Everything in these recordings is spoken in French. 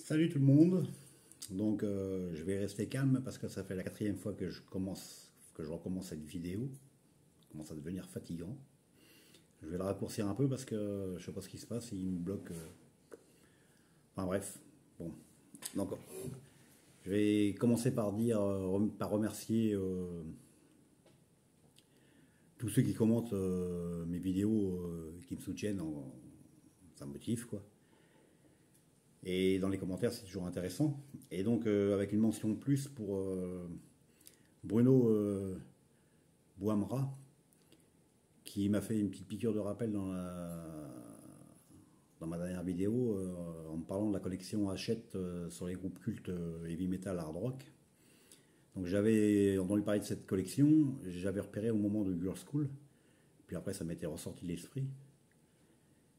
Salut tout le monde. Donc je vais rester calme parce que ça fait la quatrième fois que je recommence cette vidéo. Ça commence à devenir fatigant. Je vais la raccourcir un peu parce que je sais pas ce qui se passe, il me bloque. Enfin bref. Bon. Donc je vais commencer par par remercier tous ceux qui commentent mes vidéos, qui me soutiennent. Ça me motive quoi. Et dans les commentaires, c'est toujours intéressant. Et donc, avec une mention de plus pour Bruno Boamra, qui m'a fait une petite piqûre de rappel dans ma dernière vidéo, en me parlant de la collection Hachette sur les groupes cultes heavy metal hard rock. Donc, j'avais entendu parler de cette collection, j'avais repéré au moment de Girls School, puis après, ça m'était ressorti de l'esprit.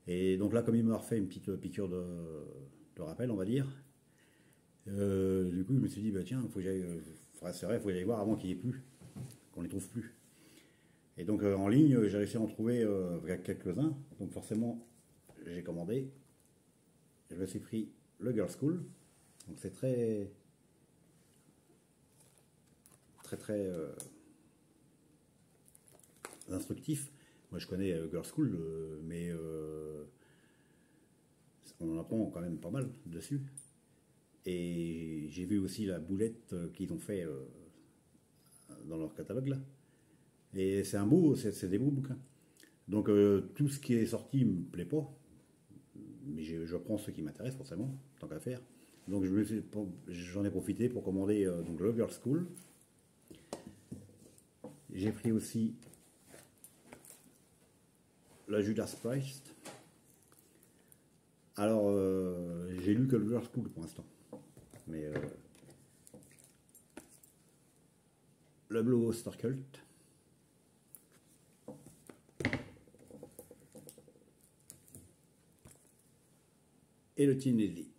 Et donc là, comme il m'a refait une petite piqûre de rappel, on va dire. Du coup, je me suis dit, bah tiens, faut que j'aille, c'est vrai, il faut que j'aille voir avant qu'il n'y ait plus, qu'on les trouve plus. Et donc en ligne, j'ai réussi à en trouver quelques-uns. Donc forcément, j'ai commandé. Je me suis pris le Girls School. Donc c'est très instructif. Moi, je connais Girls School, mais on en apprend quand même pas mal dessus. Et j'ai vu aussi la boulette qu'ils ont fait dans leur catalogue là. Et c'est des beaux bouquins. Donc tout ce qui est sorti me plaît pas, mais je prends ce qui m'intéresse forcément, tant qu'à faire. Donc j'en ai profité pour commander donc le Girls School. J'ai pris aussi la Judas Priest. Alors j'ai lu que le Girls School pour l'instant, mais le Blue Oyster Cult. Et le Tin Lizzy.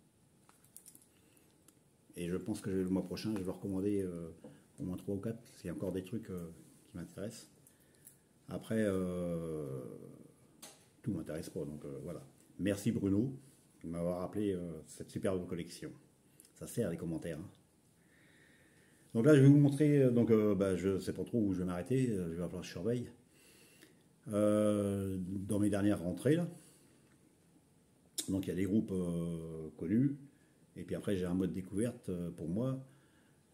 Et je pense que le mois prochain, je vais recommander au moins 3 ou 4, s'il y a encore des trucs qui m'intéressent. Après, tout m'intéresse pas, donc voilà. Merci Bruno de m'avoir rappelé cette superbe collection. Ça sert les commentaires. Hein. Donc là, je vais vous montrer, je sais pas trop où je vais m'arrêter, je vais falloir que je surveille. Dans mes dernières rentrées, là. Donc il y a des groupes connus, et puis après j'ai un mode découverte pour moi.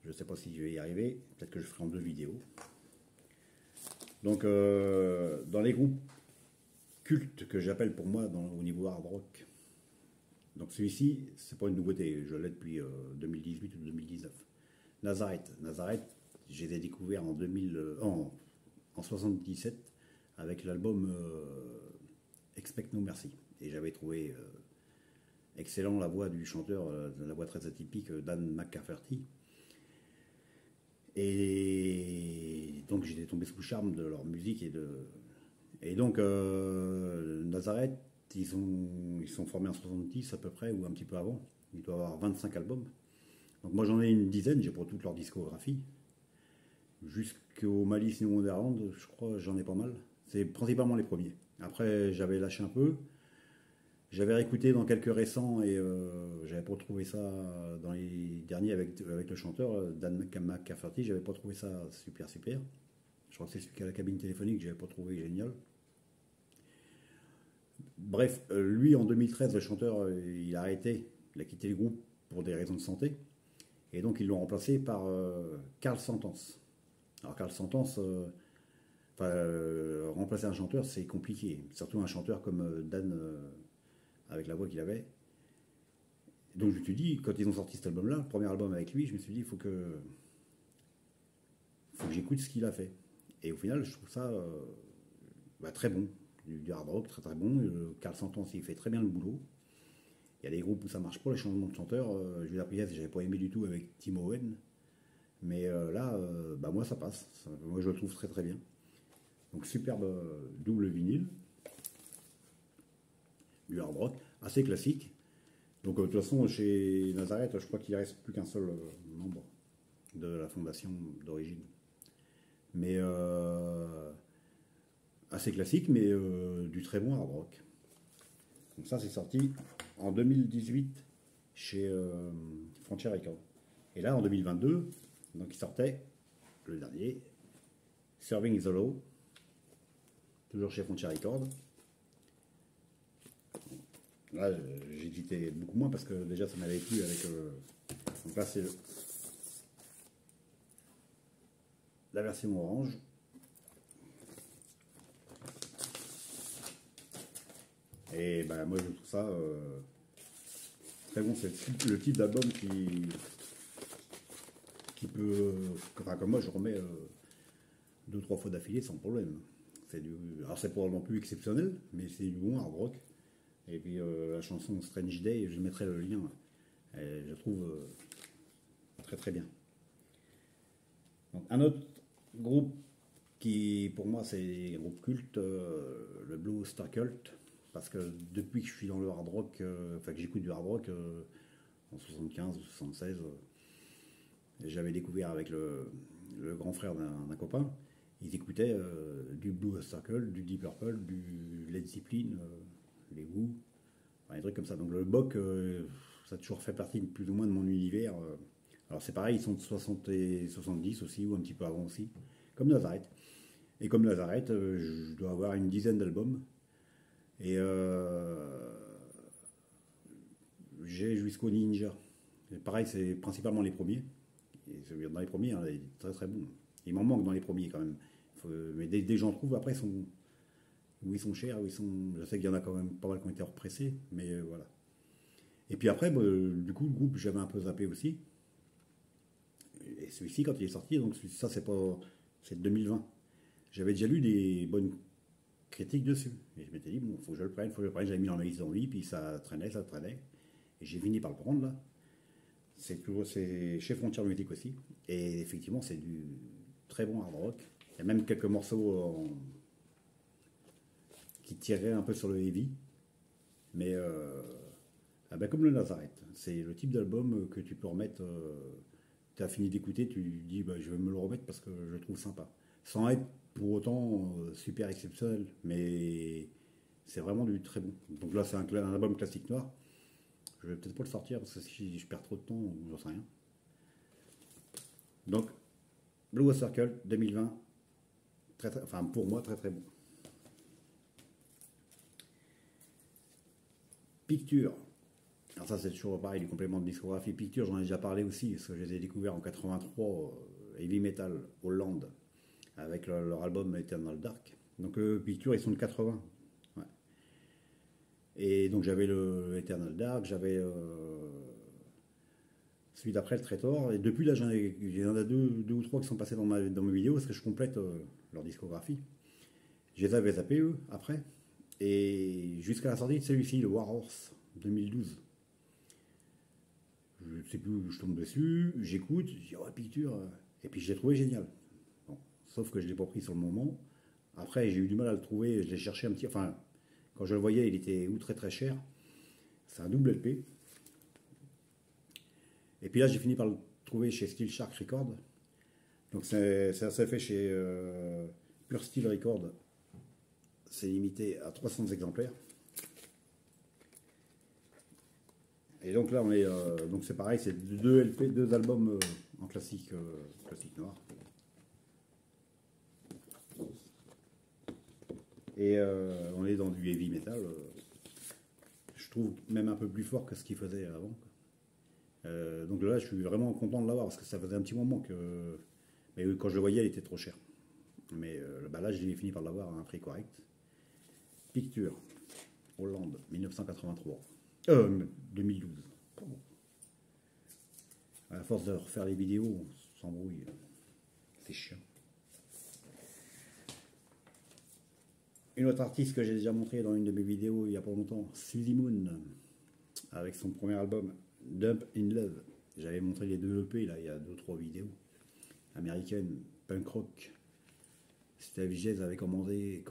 Je ne sais pas si je vais y arriver, peut-être que je ferai en 2 vidéos. Donc dans les groupes cultes que j'appelle pour moi au niveau hard rock, donc celui-ci, c'est pas une nouveauté, je l'ai depuis 2018 ou 2019. Nazareth, je les ai découverts en 77 avec l'album Expect No Mercy. Et j'avais trouvé excellent la voix du chanteur, la voix très atypique Dan McCafferty. Et donc j'étais tombé sous le charme de leur musique et donc Nazareth, ils sont formés en 70 à peu près ou un petit peu avant. Ils doivent avoir 25 albums. Donc moi j'en ai une dizaine, j'ai pour toute leur discographie. Jusqu'au Malice New Wonderland, je crois j'en ai pas mal. C'est principalement les premiers. Après j'avais lâché un peu. J'avais réécouté dans quelques récents et j'avais pas trouvé ça dans les derniers avec le chanteur Dan McCafferty, j'avais pas trouvé ça super. Je crois que c'est celui qui a la cabine téléphonique, j'avais pas trouvé génial. Bref, lui en 2013, le chanteur, il a arrêté, il a quitté le groupe pour des raisons de santé. Et donc ils l'ont remplacé par Karl Santance. Alors Karl Santance, remplacer un chanteur, c'est compliqué. Surtout un chanteur comme Dan avec la voix qu'il avait. Donc je me suis dit, quand ils ont sorti cet album-là, le premier album avec lui, je me suis dit, il faut que j'écoute ce qu'il a fait. Et au final, je trouve ça très bon. Du hard rock, très bon. Karl Santance, il fait très bien le boulot. Il y a des groupes où ça marche pas, les changements de chanteur. Judas Priest, j'avais pas aimé du tout avec Tim Owen. Mais là, moi, ça passe. Moi, je le trouve très bien. Donc, superbe double vinyle. Du hard rock, assez classique. Donc de toute façon, chez Nazareth, je crois qu'il ne reste plus qu'un seul membre de la fondation d'origine. Mais assez classique, mais du très bon hard rock. Donc ça, c'est sorti en 2018 chez Frontier Records. Et là, en 2022, donc il sortait le dernier, Serving the Law, toujours chez Frontier Records. Là, j'hésitais beaucoup moins parce que déjà ça m'avait plu avec. Donc là, c'est la version orange. Et ben, moi, je trouve ça très bon. C'est le type d'album qui peut. Enfin, comme moi, je remets 2-3 fois d'affilée sans problème. Alors, c'est probablement plus exceptionnel, mais c'est du bon hard rock. Et puis la chanson Strange Day, je mettrai le lien. Et je trouve très très bien. Donc, un autre groupe qui pour moi c'est un groupe culte, le Blue Star Cult, parce que depuis que je suis dans le hard rock, enfin que j'écoute du hard rock en 75 ou 76, j'avais découvert avec le grand frère d'un copain, ils écoutaient du Blue Star Cult, du Deep Purple, du Led Zeppelin, les Who, enfin, des trucs comme ça. Donc le Bock, ça a toujours fait partie plus ou moins de mon univers. Alors c'est pareil, ils sont de 60 et 70 aussi, ou un petit peu avant aussi, comme Nazareth. Et comme Nazareth, je dois avoir une dizaine d'albums. Et j'ai jusqu'au Ninja. Et pareil, c'est principalement les premiers. Et dans les premiers, hein, il est très très bon. Il m'en manque dans les premiers quand même. Mais dès que j'en trouve, après, ils sont chers, je sais qu'il y en a quand même pas mal qui ont été repressés, mais voilà. Et puis après, du coup, le groupe, j'avais un peu zappé aussi. Et celui-ci, quand il est sorti, donc ça, c'est 2020. J'avais déjà lu des bonnes critiques dessus. Et je m'étais dit, bon, faut que je le prenne, faut que je le prenne. J'avais mis dans ma liste d'envie, puis ça traînait. Et j'ai fini par le prendre, là. C'est chez Frontier Music aussi. Et effectivement, c'est du très bon hard rock. Il y a même quelques morceaux qui tiraient un peu sur le heavy. Mais ah ben, comme le Nazareth. C'est le type d'album que tu peux remettre. Tu as fini d'écouter, tu dis bah, je vais me le remettre parce que je le trouve sympa. Sans être pour autant super exceptionnel. Mais c'est vraiment du très bon. Donc là, c'est un album classique noir. Je vais peut-être pas le sortir parce que si je perds trop de temps, j'en sais rien. Donc, Blue Circle 2020, enfin pour moi, très très bon. Picture. Alors ça c'est toujours pareil, du complément de discographie. Picture, j'en ai déjà parlé aussi, parce que je les ai découverts en 83, Heavy Metal, Hollande, avec leur album Eternal Dark. Donc Picture, ils sont de 80. Ouais. Et donc j'avais le Eternal Dark, j'avais celui d'après le Traitor, et depuis là il y en a deux ou trois qui sont passés dans mes vidéos, parce que je complète leur discographie. Je les avais zappés eux, après. Et jusqu'à la sortie de celui-ci, le War Horse 2012. Je ne sais plus où je tombe dessus, j'écoute, je dis oh Picture, et puis je l'ai trouvé génial. Bon, sauf que je ne l'ai pas pris sur le moment. Après j'ai eu du mal à le trouver, je l'ai cherché un petit. Enfin, quand je le voyais, il était ou très très cher. C'est un double LP. Et puis là j'ai fini par le trouver chez Steel Shark Records. Donc ça s'est fait chez Pure Steel Records. C'est limité à 300 exemplaires. Et donc là, donc c'est pareil, c'est deux LP, deux albums en classique noir. Et on est dans du heavy metal. Je trouve même un peu plus fort que ce qu'il faisait avant. Donc là, je suis vraiment content de l'avoir parce que ça faisait un petit moment que. Mais quand je le voyais, il était trop cher. Mais bah là, j'ai fini par l'avoir à un prix correct. Picture, Hollande, 1983. 2012. À force de refaire les vidéos, on s'embrouille. C'est chiant. Une autre artiste que j'ai déjà montré dans une de mes vidéos il n'y a pas longtemps, Suzy Moon, avec son premier album Dump in Love. J'avais montré les deux EP là, il y a 2-3 vidéos américaines, punk rock. Steph Jez avait commenté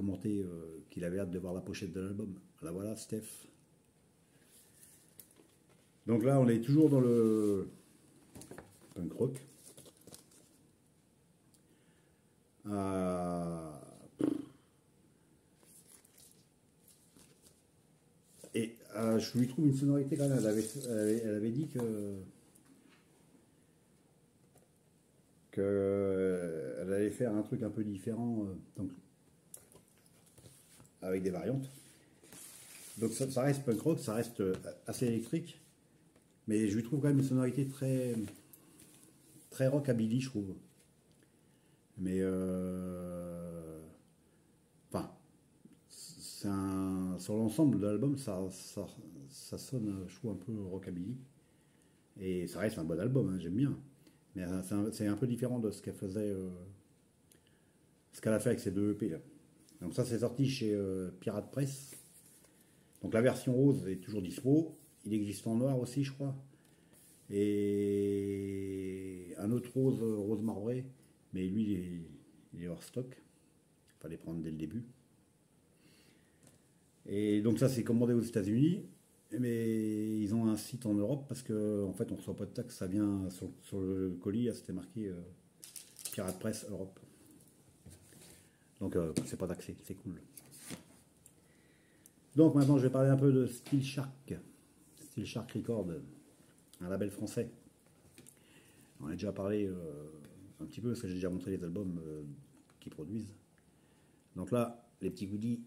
qu'il avait hâte de voir la pochette de l'album. La voilà, Steph. Donc là, on est toujours dans le punk rock. Et Je lui trouve une sonorité quand même. Elle avait dit elle allait faire un truc un peu différent, donc, avec des variantes. Donc ça reste punk rock, ça reste assez électrique, mais je lui trouve quand même une sonorité très, très rockabilly, je trouve. Mais enfin, sur l'ensemble de l'album, ça sonne, je trouve, un peu rockabilly. Et ça reste un bon album, hein, j'aime bien. Mais c'est un peu différent de ce qu'elle faisait, ce qu'elle a fait avec ses deux EP là. Donc ça, c'est sorti chez Pirate Press. Donc la version rose est toujours dispo. Il existe en noir aussi, je crois. Et un autre rose marbré, mais lui, il est hors stock. Il fallait prendre dès le début. Et donc ça, c'est commandé aux États-Unis, mais ils ont un site en Europe parce que en fait, on ne reçoit pas de taxe. Ça vient sur le colis, c'était marqué Pirate Press Europe. Donc c'est pas taxé, c'est cool. Donc maintenant, je vais parler un peu de Steel Shark Record, un label français. On a déjà parlé un petit peu parce que j'ai déjà montré les albums qu'ils produisent. Donc là, les petits goodies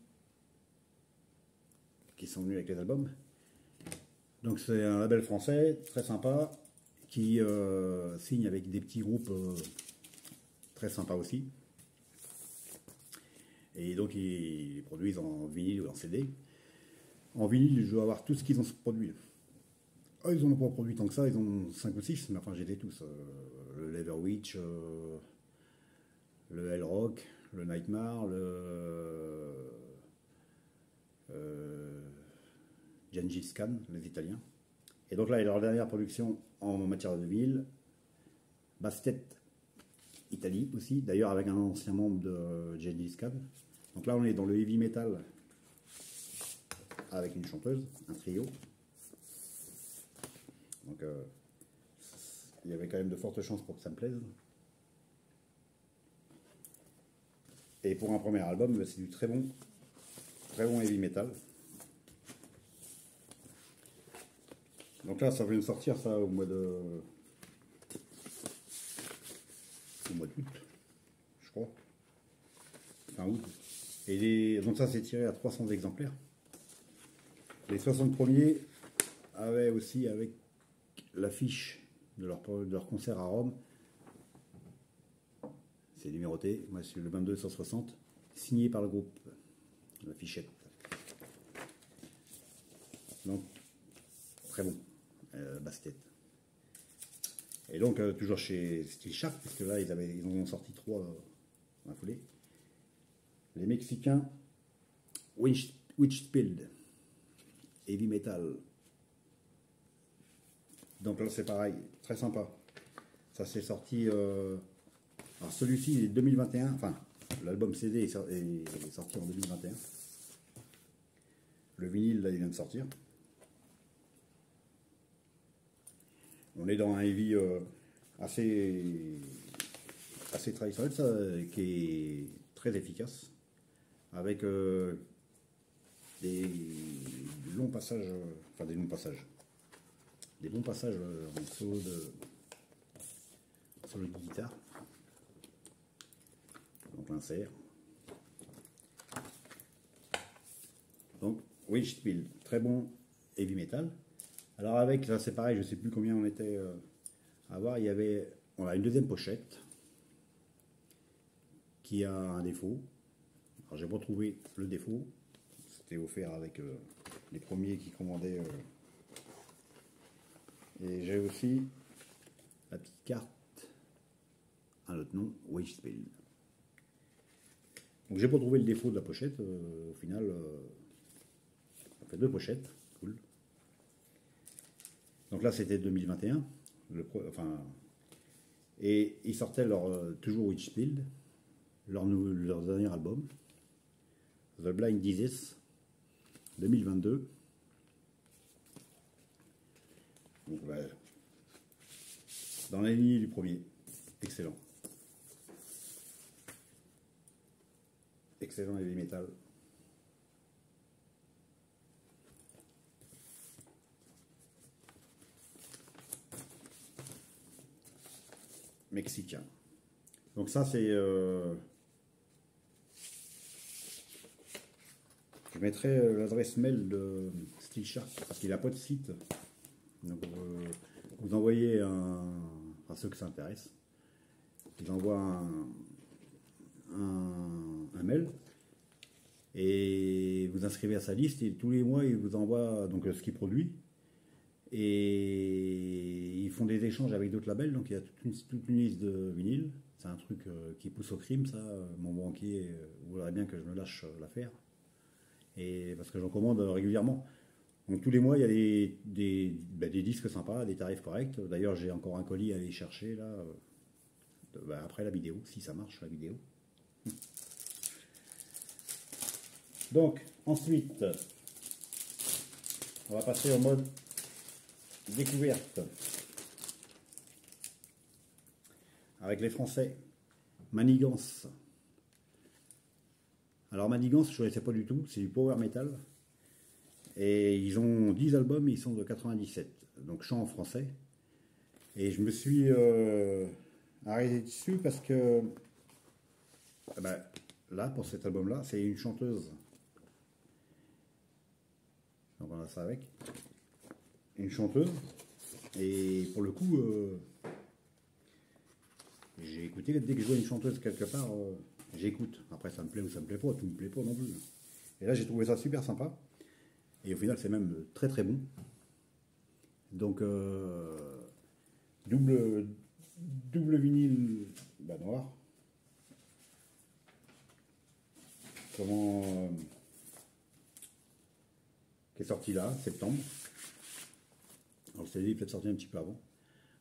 qui sont venus avec les albums. Donc c'est un label français très sympa qui signe avec des petits groupes très sympas aussi. Et donc ils produisent en vinyle ou en CD. En vinyle, je dois avoir tout ce qu'ils ont produit. Oh, ils n'en ont pas produit tant que ça, ils ont 5 ou 6, mais enfin j'ai les tous. Le Leatherwitch, le Hellrock, le Nightmare, le Gengis Khan, les Italiens. Et donc là, leur dernière production en matière de vinyle, Bastet, Italie aussi, d'ailleurs avec un ancien membre de Gengis Khan. Donc là, on est dans le heavy metal avec une chanteuse, un trio. Donc il y avait quand même de fortes chances pour que ça me plaise. Et pour un premier album, c'est du très bon heavy metal. Donc là, ça vient de sortir ça au mois d'août, je crois. Fin août. Et donc ça, c'est tiré à 300 exemplaires. Les 60 premiers avaient aussi avec l'affiche de leur concert à Rome. C'est numéroté, moi c'est le 2260, signé par le groupe, la fichette. Donc, très bon, Bastet. Et donc, toujours chez Steel Shark, parce que là, ils en ont sorti 3 dans la foulée. Les Mexicains, Witchfield, Heavy Metal. Donc là, c'est pareil, très sympa. Ça s'est sorti... alors celui-ci, il est 2021, enfin, l'album CD est sorti en 2021. Le vinyle, là, il vient de sortir. On est dans un heavy assez traditionnel, ça, qui est très efficace, avec des longs passages, des bons passages en solo de guitare. Donc l'insert. Donc Witchfield, très bon heavy metal. Alors avec, ça c'est pareil, je sais plus combien on était à voir, on a une deuxième pochette qui a un défaut. Alors j'ai pas trouvé le défaut, c'était offert avec les premiers qui commandaient. Et j'ai aussi la petite carte, un autre nom, Witchfield. Donc j'ai pas trouvé le défaut de la pochette, au final, ça fait 2 pochettes, cool. Donc là c'était 2021, et ils sortaient toujours Witchfield, leur dernier album, The Blind Disease, 2022. Donc, dans la lignée du premier, excellent. Excellent heavy metal. mexicain. Donc ça c'est... je mettrai l'adresse mail de Steel Shark parce qu'il n'a pas de site. Donc vous envoyez à ceux que ça intéresse, ils envoient un mail et vous inscrivez à sa liste et tous les mois il vous envoie donc ce qu'il produit et ils font des échanges avec d'autres labels, donc il y a toute une liste de vinyles. C'est un truc qui pousse au crime, ça. Mon banquier voudrait bien que je me lâche l'affaire, et parce que j'en commande régulièrement. Donc tous les mois il y a des disques sympas, des tarifs corrects. D'ailleurs j'ai encore un colis à aller chercher là, après la vidéo, si ça marche la vidéo. Donc ensuite on va passer au mode découverte avec les Français. Manigance. Alors Manigance, je ne connaissais pas du tout, c'est du power metal. Et ils ont 10 albums, ils sont de 97, donc chant en français. Et je me suis arrêté dessus parce que là, pour cet album-là, c'est une chanteuse. Donc on a ça avec. Une chanteuse. Et pour le coup, j'ai écouté, dès que je vois une chanteuse quelque part, j'écoute. Après ça me plaît ou ça me plaît pas, tout me plaît pas non plus. Et là j'ai trouvé ça super sympa. Et au final c'est même très très bon. Donc double vinyle noir. Comment qui est sorti là, septembre. Alors c'est peut-être sorti un petit peu avant.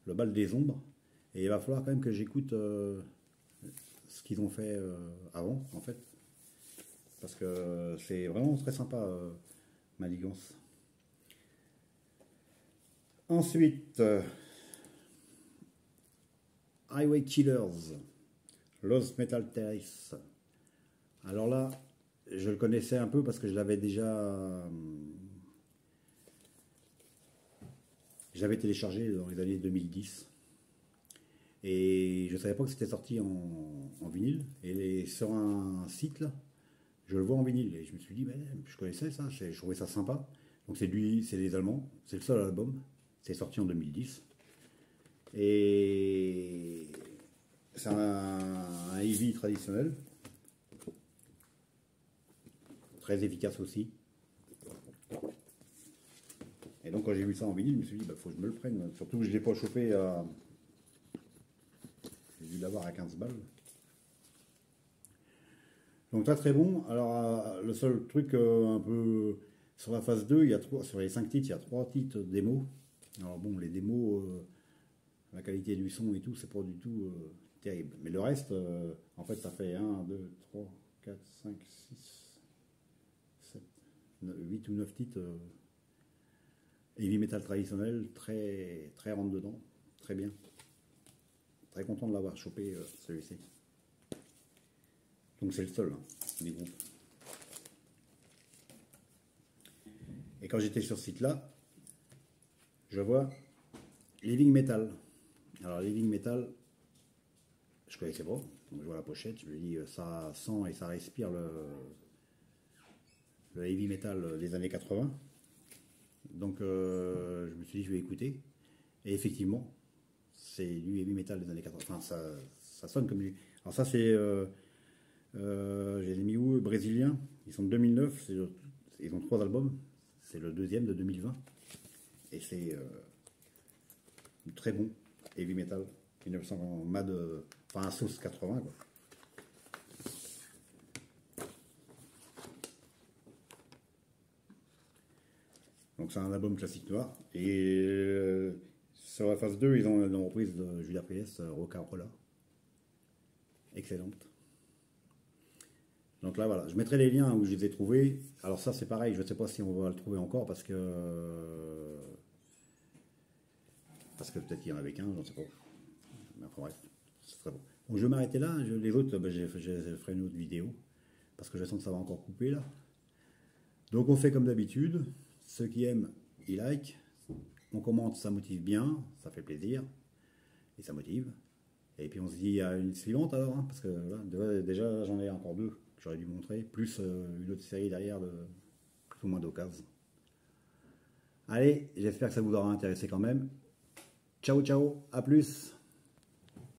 Le bal des ombres. Et il va falloir quand même que j'écoute ce qu'ils ont fait avant, en fait. Parce que c'est vraiment très sympa, Manigance. Ensuite, Highway Killers, Lost Metal Terrace. Alors là, je le connaissais un peu parce que je l'avais déjà... j'avais téléchargé dans les années 2010. Et je ne savais pas que c'était sorti en vinyle. Et sur un site, là, je le vois en vinyle. Et je me suis dit, je connaissais ça, je trouvais ça sympa. Donc c'est les Allemands, c'est le seul album. C'est sorti en 2010. Et c'est un heavy traditionnel. Très efficace aussi. Et donc quand j'ai vu ça en vinyle, je me suis dit, faut que je me le prenne. Surtout que je ne l'ai pas chopé à... j'ai dû l'avoir à 15 balles. Donc très très bon. Alors le seul truc un peu... sur la phase 2, sur les 5 titres, il y a 3 titres démos. Alors bon, les démos, la qualité du son et tout, c'est pas du tout terrible. Mais le reste, en fait, ça fait 1, 2, 3, 4, 5, 6, 7, 8 ou 9 titres heavy metal traditionnel, très, très rentre dedans, très bien. Très content de l'avoir chopé celui-ci. Donc c'est le seul des groupes. Et quand j'étais sur ce site-là, je vois Living Metal. Alors Living Metal, je connaissais pas. Donc je vois la pochette, je me dis ça sent et ça respire le heavy metal des années 80. Donc je me suis dit je vais écouter. Et effectivement, c'est du heavy metal des années 80. Enfin, ça sonne comme du... Alors ça c'est... j'ai mis où, brésilien. Ils sont de 2009. Ils ont 3 albums. C'est le deuxième de 2020. Et c'est très bon heavy metal. 1900 mad, enfin sauce 80 quoi. Donc c'est un album classique noir. Et sur la phase 2, ils ont une reprise de Judas Priest, Rock'n'Rolla. Excellente. Donc là voilà, je mettrai les liens où je les ai trouvés. Alors ça c'est pareil, je ne sais pas si on va le trouver encore parce que peut-être qu'il y en avait qu'un, je ne sais pas. Mais enfin bref, c'est très bon. Donc je vais m'arrêter là, les autres, je ferai une autre vidéo parce que je sens que ça va encore couper là. Donc on fait comme d'habitude, ceux qui aiment, ils like, on commente, ça motive bien, ça fait plaisir et ça motive. Et puis on se dit à une suivante alors, hein, parce que là, déjà j'en ai encore deux que j'aurais dû montrer, plus une autre série derrière de plus ou moins d'occasion. Allez, j'espère que ça vous aura intéressé quand même. Ciao ciao, à plus.